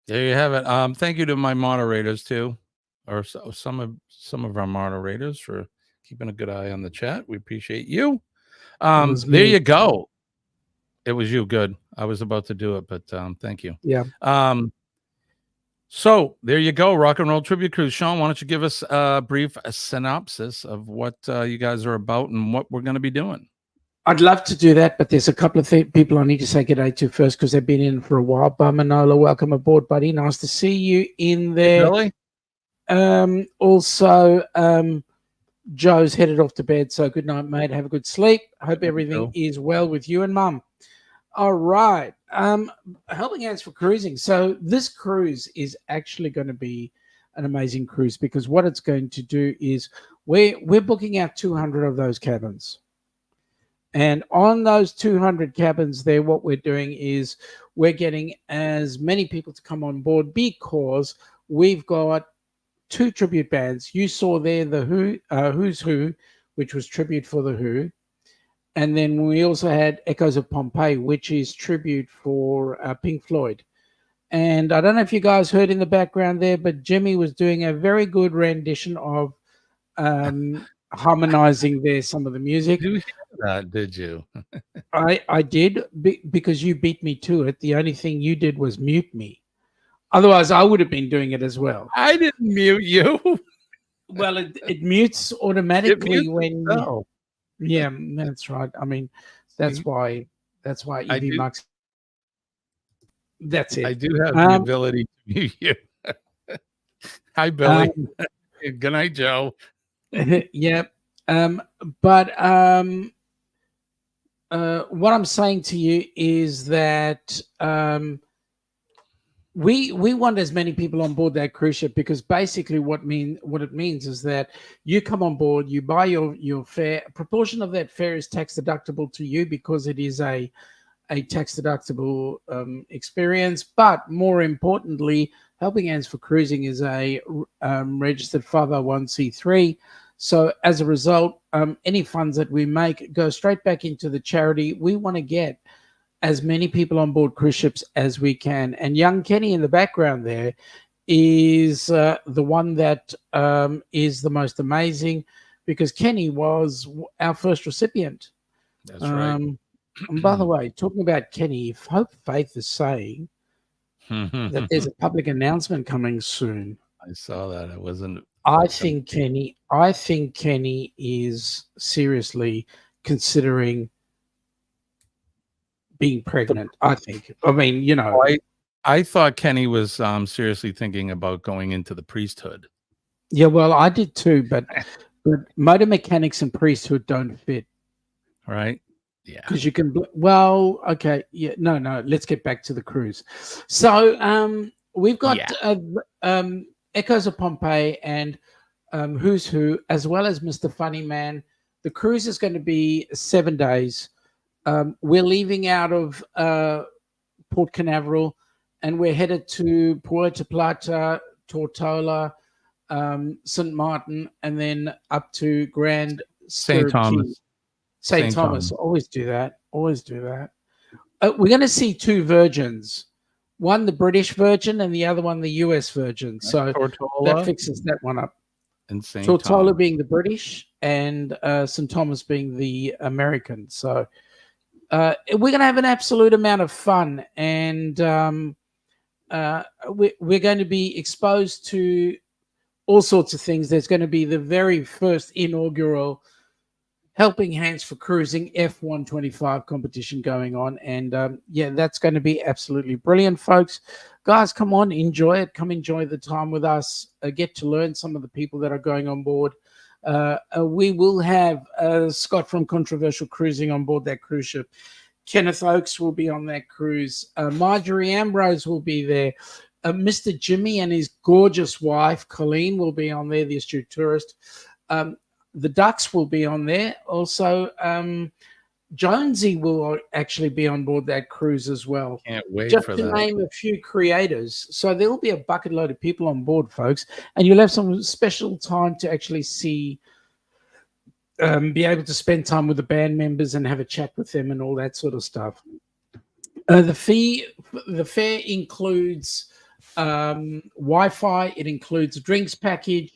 There you have it. Thank you to my moderators too, or some of our moderators for keeping a good eye on the chat. We appreciate you. There you go. It was you. Good. I was about to do it, but thank you. Yeah. So there you go. Rock and Roll Tribute Cruise. Sean, why don't you give us a brief synopsis of what you guys are about and what we're going to be doing? I'd love to do that, but there's a couple of people I need to say good day to first because they've been in for a while. Manola, welcome aboard, buddy. Nice to see you in there. Really? Also, Joe's headed off to bed, so good night, mate. Have a good sleep. Hope everything is well with you and Mum. All right. Helping Hands for Cruising. So this cruise is actually going to be an amazing cruise because what it's going to do is we're booking out 200 of those cabins. And on those 200 cabins there, what we're doing is we're getting as many people to come on board because we've got 2 tribute bands. You saw there the Who's Who, which was tribute for the Who. And then we also had Echoes of Pompeii, which is tribute for Pink Floyd. And I don't know if you guys heard in the background there, but Jimmy was doing a very good rendition of harmonizing there some of the music. Did you? I did because you beat me to it. The only thing you did was mute me. Otherwise, I would have been doing it as well. I didn't mute you. Well, it mutes automatically when. Oh. Yeah, that's right. I mean, that's why EV Max. That's it. I do have the ability to mute you. Hi, Billy. Good night, Joe. Yeah. But what I'm saying to you is that we want as many people on board that cruise ship because basically what it means is that you come on board, you buy your fare. A proportion of that fare is tax deductible to you because it is a tax deductible experience. But more importantly, Helping Hands for Cruising is a registered 501c3. So as a result, any funds that we make go straight back into the charity. We want to get as many people on board cruise ships as we can. And young Kenny in the background there is the one that is the most amazing because Kenny was our first recipient. That's right. And by the way, talking about Kenny, if Hope Faith is saying that there's a public announcement coming soon. I saw that. It wasn't. I think Kenny is seriously considering being pregnant. I think. I mean, you know. I thought Kenny was seriously thinking about going into the priesthood. Yeah, well, I did too, but motor mechanics and priesthood don't fit. Right. Yeah. Because you can. Well, okay. Yeah. No. Let's get back to the cruise. So we've got Echoes of Pompeii and Who's Who, as well as Mr. Funny Man. The cruise is going to be 7 days. We're leaving out of Port Canaveral, and we're headed to Puerto Plata, Tortola, St. Martin, and then up to Grand St. Thomas. St. Thomas. Always do that. We're going to see 2 virgins. One, the British Virgin, and the other one, the U.S. Virgin. So Tortola, that fixes that one up. And St. Tortola being the British and St. Thomas being the American. So we're going to have an absolute amount of fun. And we're going to be exposed to all sorts of things. There's going to be the very first inaugural Helping Hands for Cruising F125 competition going on. And that's going to be absolutely brilliant, folks. Guys, come on, enjoy it. Come enjoy the time with us. Get to learn some of the people that are going on board. We will have Scott from Controversial Cruising on board that cruise ship. Kenneth Oakes will be on that cruise. Marjorie Ambrose will be there. Mr. Jimmy and his gorgeous wife, Colleen, will be on there, the astute tourist. The Ducks will be on there. Also, Jonesy will actually be on board that cruise as well. Can't wait Just for to that. name a few creators. So there will be a bucket load of people on board, folks. And you'll have some special time to actually see, be able to spend time with the band members and have a chat with them and all that sort of stuff. The fare includes Wi-Fi. It includes a drinks package.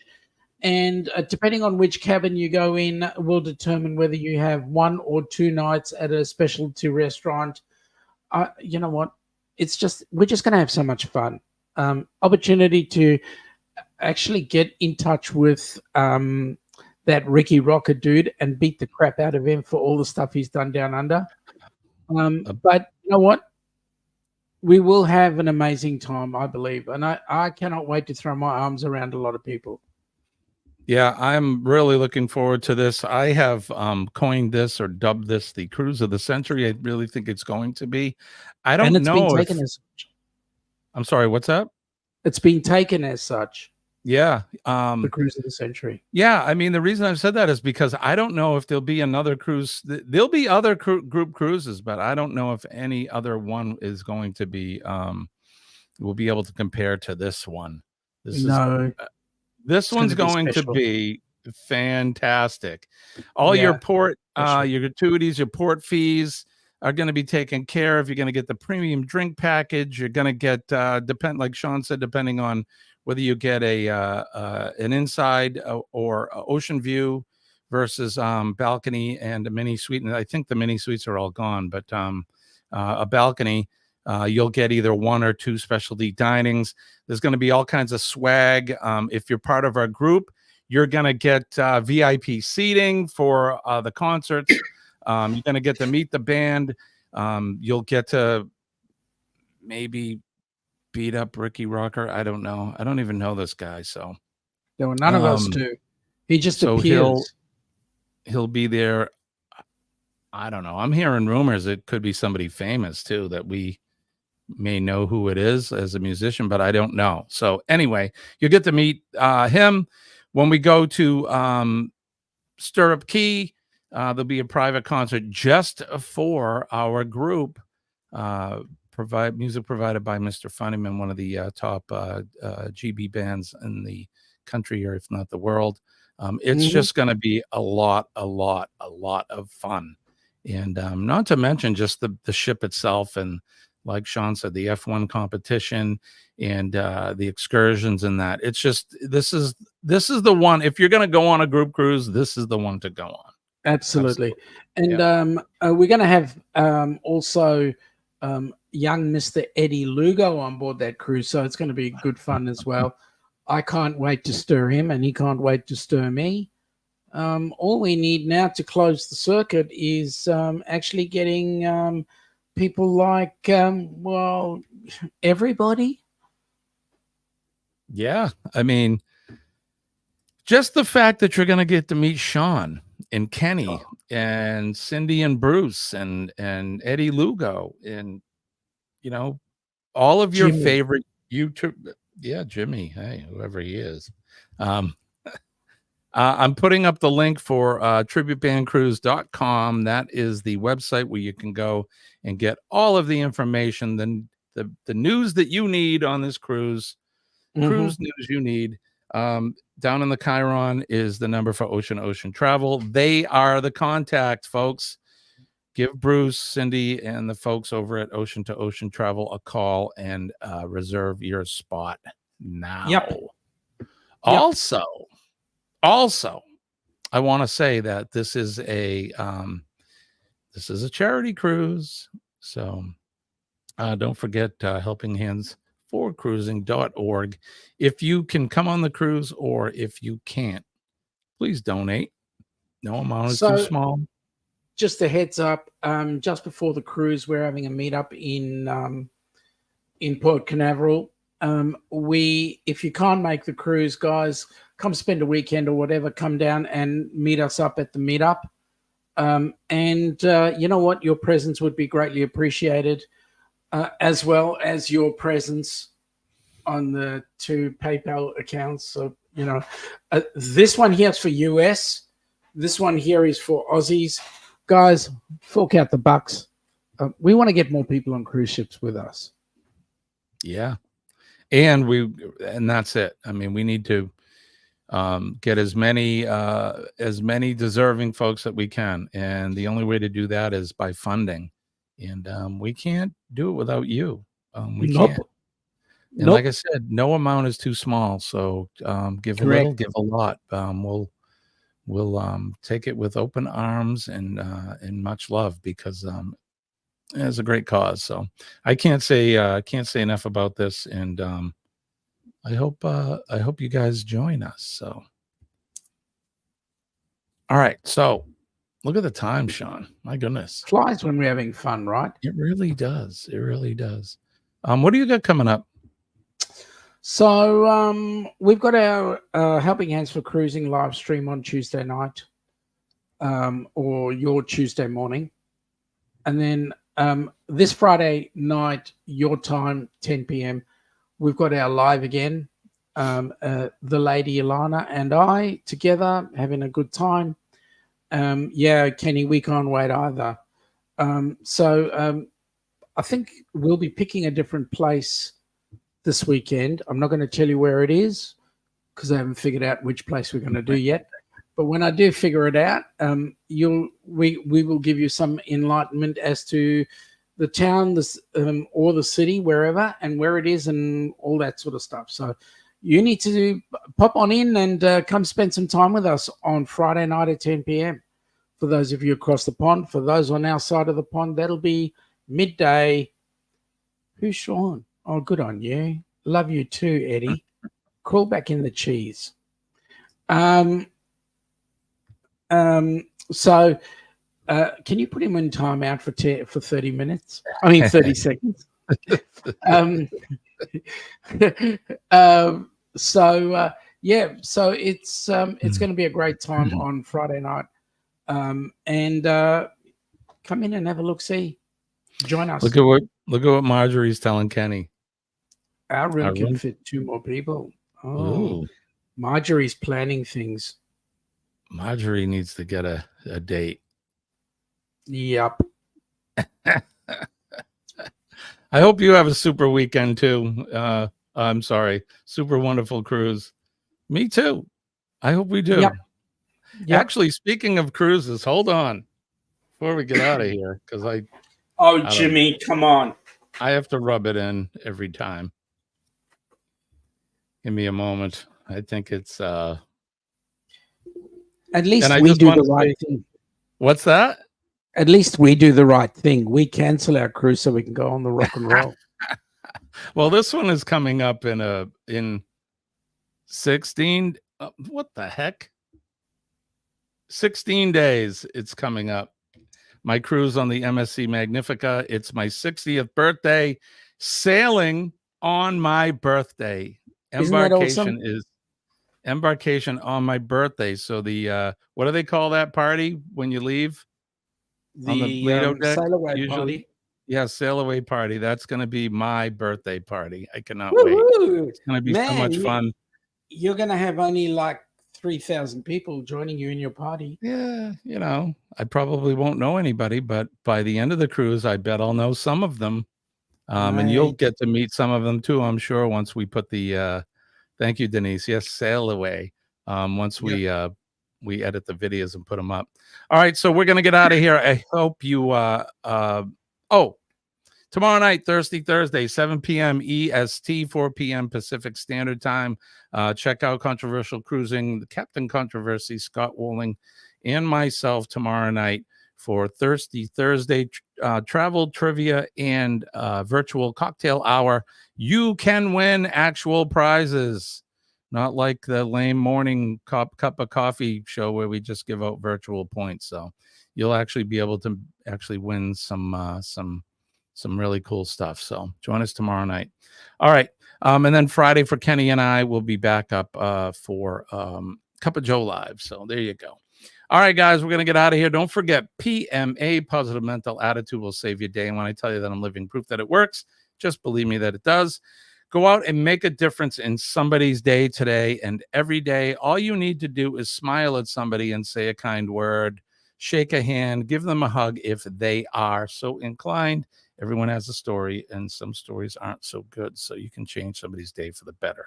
And depending on which cabin you go in will determine whether you have 1 or 2 nights at a specialty restaurant. You know what? We're just going to have so much fun. Opportunity to actually get in touch with that Ricky Rocker dude and beat the crap out of him for all the stuff he's done down under. But you know what? We will have an amazing time, I believe. And I cannot wait to throw my arms around a lot of people. Yeah, I'm really looking forward to this. I have coined this or dubbed this the cruise of the century. I really think it's going to be. I don't know if... I'm sorry, what's that? It's been taken as such. Yeah. The cruise of the century. Yeah, I mean, the reason I've said that is because I don't know if there'll be another cruise. There'll be other group cruises, but I don't know if any other one is going to be, we'll be able to compare to this one. This one's going to be fantastic. All your port, your gratuities, your port fees are going to be taken care of. You're going to get the premium drink package. You're going to get, like Sean said, depending on whether you get an inside or ocean view versus balcony and a mini suite. And I think the mini suites are all gone, but a balcony, you'll get either 1 or 2 specialty dinings. There's going to be all kinds of swag. If you're part of our group, you're going to get VIP seating for the concerts. You're going to get to meet the band. You'll get to maybe beat up Ricky Rocker. I don't know. I don't even know this guy. So no, none of us do. He just appears. He'll be there. I don't know. I'm hearing rumors it could be somebody famous too that we may know who it is as a musician, but I don't know. So anyway, you'll get to meet him when we go to Stirrup Key. There'll be a private concert just for our group. Music provided by Mr. Funnyman, one of the top GB bands in the country, or if not the world. It's just going to be a lot of fun. And not to mention just the ship itself. And like Sean said, the F1 competition and the excursions and that. It's just, this is the one. If you're going to go on a group cruise, this is the one to go on. Absolutely. And we're going to have also young Mr. Eddie Lugo on board that cruise. So it's going to be good fun as well. I can't wait to stir him and he can't wait to stir me. All we need now to close the circuit is actually getting people like, everybody. Yeah. I mean, just the fact that you're going to get to meet Sean and Kenny and Cindy and Bruce and Eddie Lugo and, all of your favorite YouTube. Yeah, Jimmy. Hey, whoever he is. I'm putting up the link for tributebandcruise.com. That is the website where you can go and get all of the information, then the news that you need on this cruise, cruise news you need. Down in the Chiron is the number for Ocean Travel. They are the contact, folks. Give Bruce, Cindy, and the folks over at Ocean to Ocean Travel a call and reserve your spot now. Yep. Also, I want to say that this is a charity cruise. So don't forget Helping Hands for Cruising.org. If you can come on the cruise or if you can't, please donate. No amount is too small. Just a heads up, just before the cruise, we're having a meetup in Port Canaveral. If you can't make the cruise, guys, come spend a weekend or whatever, come down and meet us up at the meetup. And you know what? Your presence would be greatly appreciated, as well as your presence on the 2 PayPal accounts. So, this one here is for US. This one here is for Aussies. Guys, fork out the bucks. We want to get more people on cruise ships with us. Yeah. And that's it. I mean, we need to get as many deserving folks that we can. And the only way to do that is by funding. And we can't do it without you. We can't. And like I said, no amount is too small. So give a little, give a lot. We'll take it with open arms and much love, because it's a great cause. So I can't say enough about this, and I hope you guys join us. So all right, so look at the time, Sean. My goodness, flies when we're having fun, right? It really does. It really does. What do you got coming up? So we've got our Helping Hands for Cruising live stream on Tuesday night, or your Tuesday morning. And then this Friday night, your time, 10 p.m., we've got our live again. The lady Ilana and I together having a good time. Kenny, we can't wait either. So I think we'll be picking a different place this weekend. I'm not going to tell you where it is because I haven't figured out which place we're going to do yet. But when I do figure it out, we will give you some enlightenment as to the town, or the city, wherever, and where it is, and all that sort of stuff. So you need to pop on in and come spend some time with us on Friday night at 10 p.m. For those of you across the pond, for those on our side of the pond, that'll be midday. Who's Sean? Oh, good on you. Love you too, Eddie. Crawl back in the cheese. So can you put him in timeout for 30 minutes? I mean, 30 seconds. So it's going to be a great time on Friday night. And come in and have a look-see. Join us. Look at what Marjorie's telling Kenny. Our room can fit 2 more people. Oh, Marjorie's planning things. Marjorie needs to get a date. Yep. I hope you have a super weekend too. I'm sorry, super wonderful cruise. Me too. I hope we do. Yep. Actually, speaking of cruises, hold on before we get out of here, because Jimmy, come on. I have to rub it in every time. Give me a moment. I think it's at least we do the right thing. What's that? At least we do the right thing. We cancel our cruise so we can go on the rock and roll. Well, this one is coming up in 16. What the heck? 16 days. It's coming up. My cruise on the MSC Magnifica. It's my 60th birthday. Sailing on my birthday. Embarkation on my birthday. So the what do they call that party when you leave? On the Lido deck, sail away usually. Party. Yeah, sail away party. That's going to be my birthday party. I cannot wait. It's going to be so much fun. You're going to have only like 3,000 people joining you in your party. Yeah, I probably won't know anybody, but by the end of the cruise, I bet I'll know some of them. And you'll get to meet some of them too, I'm sure, once we put the thank you, Denise. Yes, sail away. Once we edit the videos and put them up. All right, so we're gonna get out of here. I hope you tomorrow night, Thursday, 7 p.m. EST, 4 p.m. Pacific Standard Time. Check out Controversial Cruising, the Captain Controversy, Scott Walling, and myself tomorrow night for Thirsty Thursday travel trivia and virtual cocktail hour. You can win actual prizes, not like the lame morning cup of coffee show where we just give out virtual points. So you'll actually be able to actually win some really cool stuff. So join us tomorrow night. All right. And then Friday for Kenny and I will be back up for Cup of Joe Live. So there you go. All right, guys, we're going to get out of here. Don't forget, PMA, Positive Mental Attitude, will save your day. And when I tell you that I'm living proof that it works, just believe me that it does. Go out and make a difference in somebody's day today and every day. All you need to do is smile at somebody and say a kind word, shake a hand, give them a hug if they are so inclined. Everyone has a story, and some stories aren't so good, so you can change somebody's day for the better.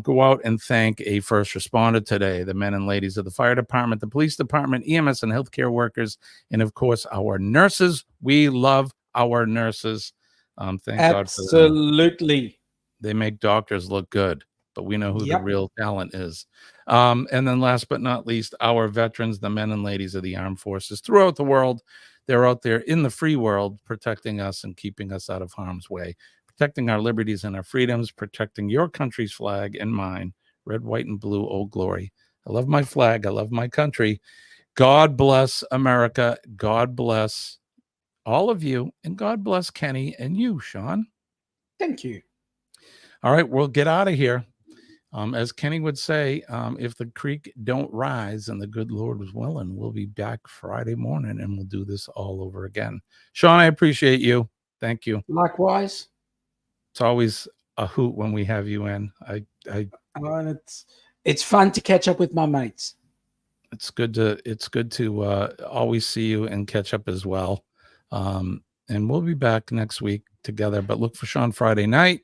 Go out and thank a first responder today, the men and ladies of the fire department, the police department, EMS and healthcare workers, and, of course, our nurses. We love our nurses. Thank God for them. Absolutely. They make doctors look good, but we know who the Yep. real talent is. And then last but not least, our veterans, the men and ladies of the armed forces throughout the world. They're out there in the free world protecting us and keeping us out of harm's way, protecting our liberties and our freedoms, protecting your country's flag and mine, red, white, and blue, old glory. I love my flag. I love my country. God bless America. God bless all of you. And God bless Kenny and you, Sean. Thank you. All right, we'll get out of here. As Kenny would say, if the creek don't rise and the good Lord was willing, we'll be back Friday morning and we'll do this all over again. Sean, I appreciate you. Thank you. Likewise. It's always a hoot when we have you in. And it's fun to catch up with my mates. It's good to always see you and catch up as well. And we'll be back next week together. But look for Sean Friday night,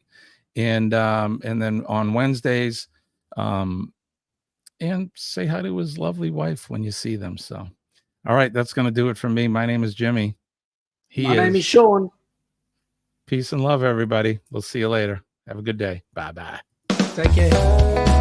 and then on Wednesdays, and say hi to his lovely wife when you see them. So, all right, that's going to do it for me. My name is Jimmy. My name is Sean. Peace and love, everybody. We'll see you later. Have a good day. Bye-bye. Take care.